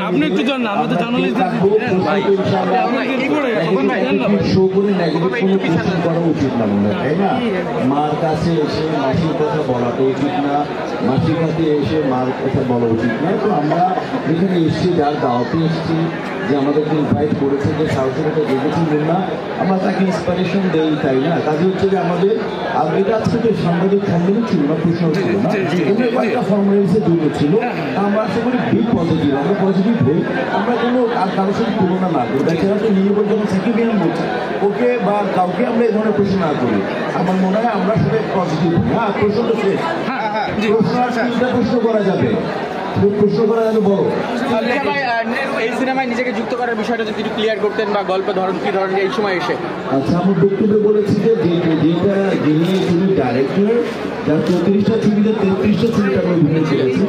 আপনি একটু জান না, আমরা তো জার্নালিস্ট করা উচিত না মনে হয়, তাই না? মার কাছে এসে মাসির কথা বলাটা উচিত না, মাসির কাছে এসে মার কথা বলা উচিত না। তো আমরা এখানে এসেছি, যার দাওয়াতে এসেছি, যে আমাদেরকে ইনভাইট করেছে, যে সাহসের কথা দেখেছিলেন না, আমরা তাকে ইন্সপিরেশন দেই, তাই না? কাজে হচ্ছে যে আমাদের এটা আজকে তো সাংবাদিক সম্মেলন ছিল না, প্রশ্ন ছিল না, কয়েকটা ফর্মালিটিসে দূর ছিল। আমরা আশা করি বি পজিটিভ, আমরা পজিটিভ হই, আমরা কোনো কারোর সাথে তুলনা না করি। তাছাড়া তো নিয়ে যখন সেকেন্ড বলছি ওকে বা কাউকে আমরা এই ধরনের প্রশ্ন না করি। আমার মনে হয় আমরা সবাই পজিটিভ। হ্যাঁ, প্রশ্ন তো শেষ, প্রশ্ন আর তিনটা প্রশ্ন করা যাবে, প্রশ্ন করা যাবে। বলো এই সিনেমায় নিজেকে যুক্ত করার বিষয়টা যদি একটু ক্লিয়ার করতেন, বা গল্পের ধরন কি ধরনের এই সময় এসে। আচ্ছা, আমার বক্তব্যে বলেছি যে যেটা যিনি ডাইরেক্টর, যার 34টা ছবিতে 33টা ছবিতে আমি অভিনয় করেছি।